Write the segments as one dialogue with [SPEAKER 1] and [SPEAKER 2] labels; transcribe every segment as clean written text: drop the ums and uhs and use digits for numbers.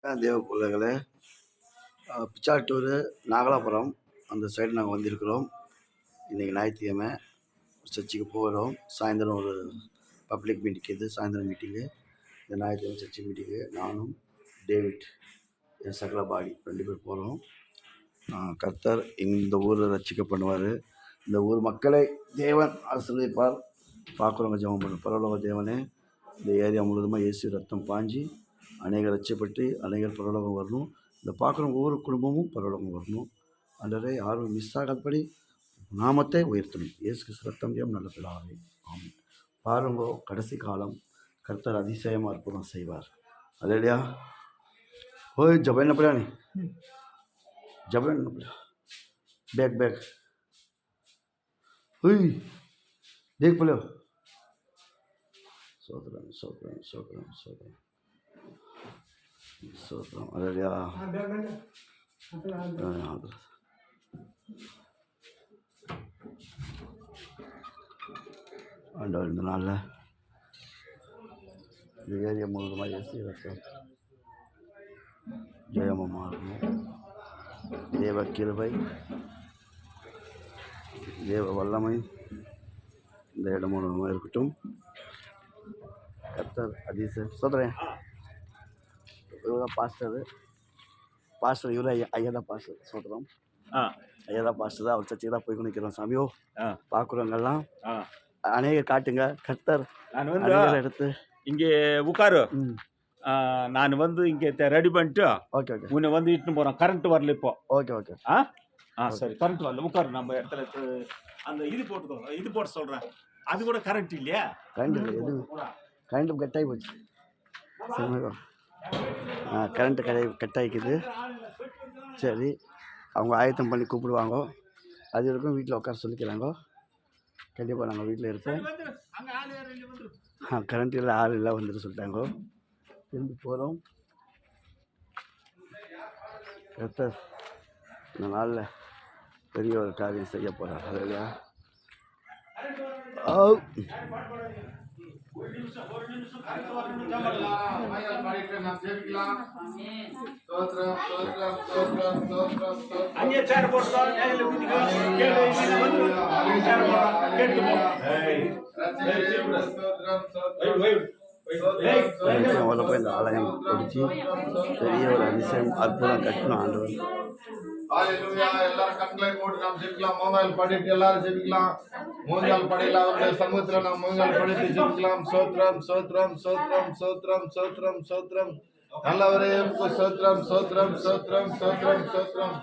[SPEAKER 1] தேவ பிள்ளைகளே, பிச்சாட்டூர் நாகலாபுரம் அந்த சைடு நாங்கள் வந்திருக்கிறோம். இன்றைக்கி ஞாயிற்றுக்கிழமை சர்ச்சுக்கு போகிறோம். சாயந்தரம் ஒரு பப்ளிக் மீட்டிங் இது, சாயந்தரம் மீட்டிங்கு. இந்த ஞாயிற்றுக்கிழமை சர்ச்சு மீட்டிங்கு நானும் டேவிட் என் சகல பாடி 2 பேர் போகிறோம். கர்த்தர் இந்த ஊரை ரட்சிக்க பண்ணுவார். இந்த ஊர் மக்களை தேவன் ஆசீர்வதிப்பார். பார்க்குறவங்க ஜெபம் பண்ணும். பரலோக தேவனே, இந்த ஏரியா முழுவதுமாக இயேசு ரத்தம் பாஞ்சி அநேகர் ரட்சிப்பட்டு அநேகர் பரலோகம் வரணும். இந்த பார்க்குறவங்க ஒவ்வொரு குடும்பமும் பரலோகம் வரணும். அன்றே யாரும் மிஸ் ஆகாதபடி நாமத்தை உயர்த்தணும். இயேசு கிறிஸ்து ரத்தம் ஜெயம் நல்ல பிதாவே, ஆமென். பாருங்கோ, கடைசி காலம் கர்த்தர் அதிசயமாக அற்புதம் செய்வார். அல்லேலூயா. ஓய் जब ना पड़ा नहीं जब ना पड़ा बैग बैग ओए देख पड़ो सोतराम सोतराम सोतराम सोतराम सोतराम அல்லேலூயா. ஆண்டவர் இந்த நாளில் இந்த ஏரியா முழுவதுமாக இயேசு ரத்தம் ஜெயமாக இருக்கணும். தேவ கிருபை, தேவ வல்லமை இந்த இடம் முழுவதுமாக இருக்கட்டும். கர்த்தர் அதிசயம் சொல்கிறேன். இவர பாஸ்டர் இவர ஐயா தான் பாஸ்டர் சொல்கிறோம். ஐயா தான் பாஸ்டர் தான். அவர் சர்ச்சைக்கு தான் போய் நிற்கிறோம். சாமியோ பார்க்குறவங்கெல்லாம் அநேக காட்டுங்க. கர்த்தர் நான் எடுத்து
[SPEAKER 2] இங்கே உட்காரு. நான் வந்து இங்கே ரெடி பண்ணிட்டு
[SPEAKER 1] ஓகே ஓகே
[SPEAKER 2] உன்னை வந்து இட்டுன்னு போகிறோம். கரண்ட் வரல இப்போ.
[SPEAKER 1] ஓகே ஓகே
[SPEAKER 2] சரி, கரண்ட் வரல. உட்காரு. நம்ம இடத்துல அந்த இது போட்டுக்கோங்க. இது போட்டு சொல்கிறேன். அது கூட கரண்ட் இல்லையா?
[SPEAKER 1] கரண்ட் இல்லை. எது கரண்ட்டு கட்டாகி போச்சு. கரண்ட்டு கட்டாயிக்குது. சரி, அவங்க ஆயத்தம் பண்ணி கூப்பிடுவாங்க. அது வரைக்கும் வீட்டில் உட்கார சொல்லிக்கிறாங்க. கண்டிப்பாக நாங்கள் வீட்டில் இருப்போம். கரண்ட் இல்லை, ஆள் இல்லை, வந்துட்டு சொல்லிட்டாங்க. திரும்பி போகிறோம். கர்த்தர் இந்த நாளில் பெரிய ஒரு காரியம் செய்ய போகிறார். இல்லையா? அவளை போய் இந்த ஆலயம் பிடிச்சி பெரிய ஒரு அதிசயம் அற்புதம் கட்டணும் ஆண்டவர்.
[SPEAKER 3] எல்லாரும் கண்களை போட்டு நாம் ஜெபிக்கலாம். மோங்கால் பாடிட்டு எல்லாரும் ஜெபிக்கலாம். மோங்கால் பாடியில் அவருடைய சமூகத்துல நாம் மோங்கால் பாடிட்டு ஜெபிக்கலாம். சோத்ரம் சோத்ரம் சோத்ரம் சோத்ரம் சோத்ரம் சோத்ரம் நல்லவரே சோத்ரம் சோத்ரம் சோத்ரம் சோத்ரம் சோத்ரம்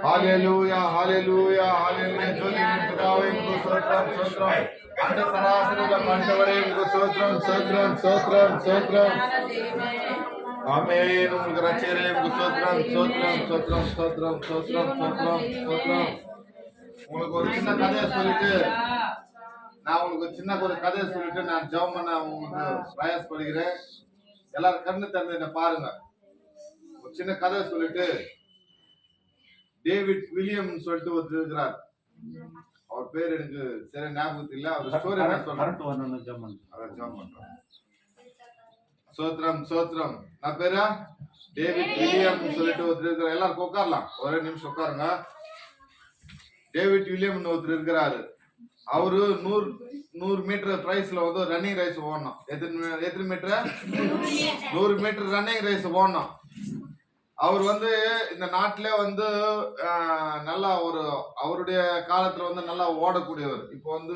[SPEAKER 3] ஹalleluya ஹalleluya ஹalleluya ஜோதியின் பிதாவே சோத்ரம் சோத்ரம் அந்த சராசரில கண்டவரே சோத்ரம் சோத்ரம் சோத்ரம் சோத்ரம் ஆமென். உங்களுக்கு ரட்சகரே சோத்ரம் சோத்ரம் சோத்ரம் சோத்ரம் சோத்ரம் சோத்ரம் சோத்ரம். உங்களுக்கு ஒரு சின்ன கதையை சொல்லிட்டு நான் ஜெபம் பண்ண உங்களுக்கு பிரயாசப்படுகிறேன். எல்லாரும் கண்ணு திறந்து என்ன பாருங்க. ஒரு சின்ன கதையை சொல்லிட்டு டேவிட் வில்லியம் சொல்லிட்டு ஒருத்தர் இருக்கிறார். அவர் பேர் எனக்கு சரி ஞாபகத்தில் இல்லை. அவர் ஸ்டோரி என்ன சொல்றேன். ஜெபம் பண்றேன். சோத்ரம் சோத்ரம். நான் பேரா டேவிட் வில்லியம் சொல்லிட்டு ஒருத்தர் இருக்கிறார். எல்லாரும் உட்காரலாம். ஒரே நிமிஷம் உட்காருங்க. டேவிட் வில்லியம் ஒருத்தர் இருக்கிறாரு. அவரு 100 மீட்டர் பிரைஸ்ல வந்து ரன்னிங் ரேஸ் ஓடணும். எத்தனை மீட்டர்? 100 மீட்டர் ரன்னிங் ரேஸ் ஓடணும். அவர் வந்து இந்த நாட்டிலே வந்து நல்லா ஒரு அவருடைய காலத்துல வந்து நல்லா ஓடக்கூடியவர். இப்போ வந்து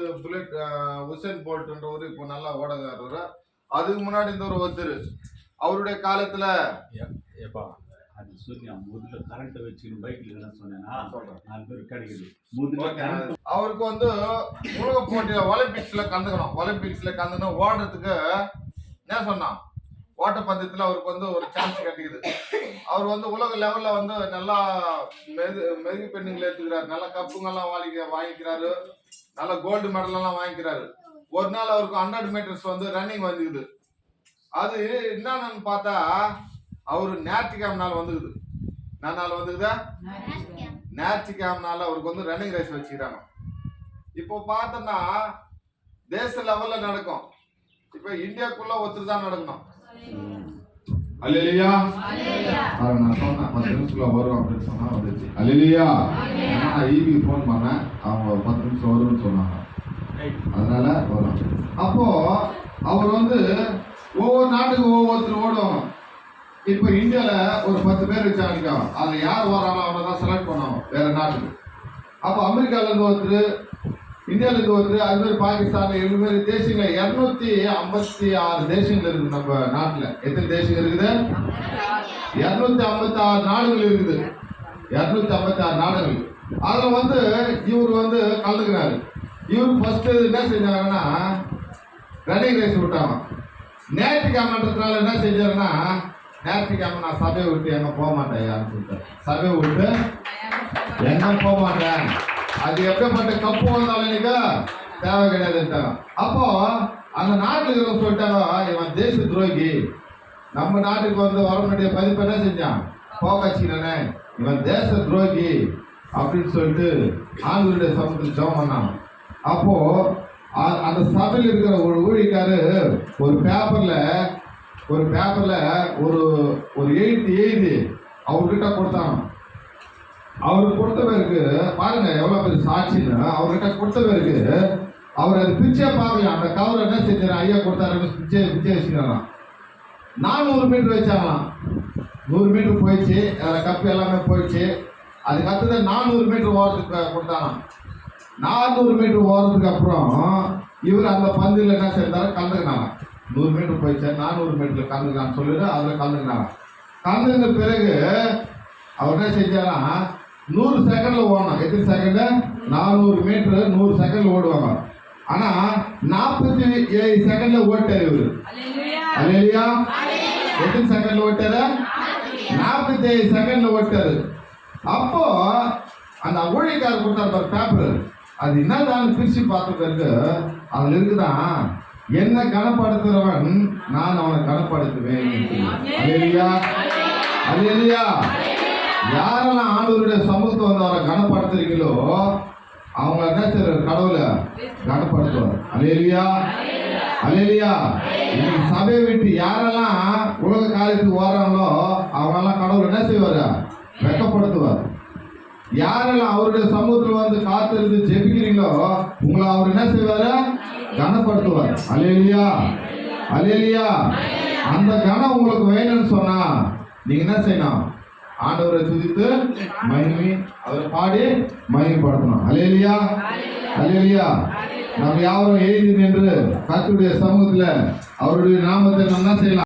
[SPEAKER 3] உசேன் போல்ட்ன்றவர் இப்போ நல்லா ஓடக்காரர். அதுக்கு முன்னாடி இந்த ஒருத்தர் அவருடைய காலத்துல அவருக்கு வந்து உலக போட்டியில ஒலிம்பிக்ஸ்ல கலந்துக்கணும். ஓடுறதுக்கு என்ன சொன்னான், ஓட்டப்பந்தயத்துல அவருக்கு வந்து ஒரு சான்ஸ் கிடைக்குது. அவர் வந்து உலக லெவல்ல வந்து நல்லா மெருகு பெண்ணுங்களை எடுத்துக்கிறாரு. நல்ல கப்புங்கெல்லாம் வாங்கிக்கிறாரு. நல்ல கோல்டு மெடல் எல்லாம் வாங்கிக்கிறாரு. ஒரு நாள் அவருக்கு 100 மீட்டர்ஸ் வந்து ரன்னிங் வந்துக்குது. அது என்னன்னு பார்த்தா அவரு ஞாயிற்றுக்கிழமை நாள் வந்துக்குது. ஞாயிற்றுக்கிழமை அவருக்கு வந்து ரன்னிங் ரேஸ் வச்சுக்கிறாங்க. இப்போ பார்த்தோம்னா தேச லெவல்ல நடக்கும். இப்போ இந்தியாக்குள்ள ஒருத்தர் தான் நடக்கணும். அல்லேலூயா. பாருங்க, நான் சொன்னேன் 10 நிமிஷத்துல வரும் அப்படின்னு சொன்னா வந்துச்சு. அல்லேலூயா. ஏன்னா நான் ஈபி ஃபோன் பண்ணேன், அவங்க 10 நிமிஷம் வரும்னு சொன்னாங்க, அதனால வரும். அப்போ அவர் வந்து ஒவ்வொரு நாட்டுக்கு ஒவ்வொருத்தர் ஓடும். இப்போ இந்தியால ஒரு 10 பேர் வச்சாங்க, அதுல யார் வரானோ அவனை தான் செலக்ட் பண்ணுவோம் வேற நாட்டுக்கு. அப்போ அமெரிக்கால இருந்து ஒருத்தர், இந்தியால இருந்து ஒருத்தர், அது மாதிரி பாகிஸ்தான், இது மாதிரி தேசங்கள் 256 தேசங்கள் இருக்குது நம்ம நாட்டுல. எத்தனை தேசங்கள் இருக்குது? 256 நாடுகள் இருக்குது. 256 நாடுகள். அதுல வந்து இவர் வந்து கலந்துக்கிறாரு. இவர் ஃபர்ஸ்ட் என்ன செஞ்சாங்கன்னா ரன்னிங் ரேஸ் விட்டாங்க. ஞாயிற்றுக்கிழமைன்றதுனால என்ன செஞ்சாருன்னா, ஞாயிற்றுக்கிழமை நான் சபையை விட்டு எங்க போக மாட்டேன் யாருன்னு சொல்லிட்டேன். சபையை விட்டு எங்க போக மாட்டேன், அது எப்படிப்பட்ட கப்பு வந்தாலும் எனக்கு தேவை கிடையாதுட்டாங்க. அப்போ அந்த நாட்டில் இருக்கிறவங்க சொல்லிட்டாங்க, இவன் தேச துரோகி, நம்ம நாட்டுக்கு வந்து வர வேண்டிய மதிப்பு என்ன செஞ்சான், போக்காச்சினானே, இவன் தேச துரோகி அப்படின்னு சொல்லிட்டு ஆண்டவருடைய சமூகத்தில் ஜெபம் பண்ணான். அப்போ அந்த சபையில் இருக்கிற ஒரு ஊழியக்காரு ஒரு பேப்பர்ல ஒரு எழுதி அவர்கிட்ட கொடுத்தாங்க. அவருக்கு கொடுத்த பேருக்கு பாருங்க எவ்வளவு பெரிய சாட்சின்னு. அவர்கிட்ட கொடுத்த பேருக்கு அவர் அது பிச்சை பார்க்கல. அந்த கவர் என்ன செஞ்சாரு, ஐயா கொடுத்தாரு, பிச்சை வச்சுக்கிறாராம். 400 மீட்டர் வச்சாங்களாம். 100 மீட்டர் போயிடுச்சு, கப்பு எல்லாமே போயிடுச்சு. அதுக்கு அடுத்தது 400 மீட்டர் ஓரத்துக்கு கொடுத்தாராம். 400 மீட்டர் ஓரத்துக்கு அப்புறம் இவர் அந்த பந்தில் என்ன செஞ்சாரு, கலந்துக்கினாங்க. 100 மீட்டர் போயிடுச்சு, 400 மீட்டர் கலந்துக்கலான்னு சொல்லிட்டு அதில் கலந்துக்கினாங்க. கலந்துக்கின பிறகு அவர் என்ன செஞ்சாரா, 100 செகண்ட்ல ஓடணும். எத்தனை செகண்ட்? 400 மீட்டர் 100 செகண்ட்ல ஓடுவாங்க. ஆனா 47 செகண்ட்ல ஓட்டாரு இவரு. அல்லேலூயா. எத்தனை செகண்ட்ல ஓட்டாரு? 47 செகண்ட்ல ஓட்டாரு. அப்போ அந்த ஊழியக்காரர் கொடுத்தாரு பேப்பர், அது என்னதான் பிரிச்சு பார்த்த பிறகு அதுல இருக்குதான், என்ன கனப்படுத்துறவன் நான் அவனை கனப்படுத்துவேன். அல்லேலூயா. அல்லேலூயா. யாரெல்லாம் ஆண்டவருடைய சமூகத்தை வந்து அவரை கனப்படுத்துறீங்களோ அவங்க என்ன செய்யறாரு, கடவுளை கனப்படுத்துவார். அல்லேலூயா. அல்லேலூயா. இன்னைக்கு சபையை விட்டு யாரெல்லாம் உலக காரியத்துக்கு வர்றாங்களோ அவங்கெல்லாம் கடவுள் என்ன செய்வாரு, வெட்கப்படுத்துவார். யாரெல்லாம் அவருடைய சமூகத்தில் வந்து காத்திருந்து ஜெபிக்கிறீங்களோ உங்களை அவர் என்ன செய்வாரு, கனப்படுத்துவார். அல்லேலூயா. அல்லேலூயா. அந்த கனம் உங்களுக்கு வேணும்னு சொன்னா நீங்க என்ன செய்யணும், ஆண்டவரை துதித்து மகிமை அவரை பாடி மகிமைப்படுத்தணும். அல்லேலூயா. அல்லேலூயா. நாம் யாவரும் எழுதி நின்று கர்த்தருடைய சமூகத்துல அவருடைய நாமத்தை நம்ம என்ன செய்யலாம்.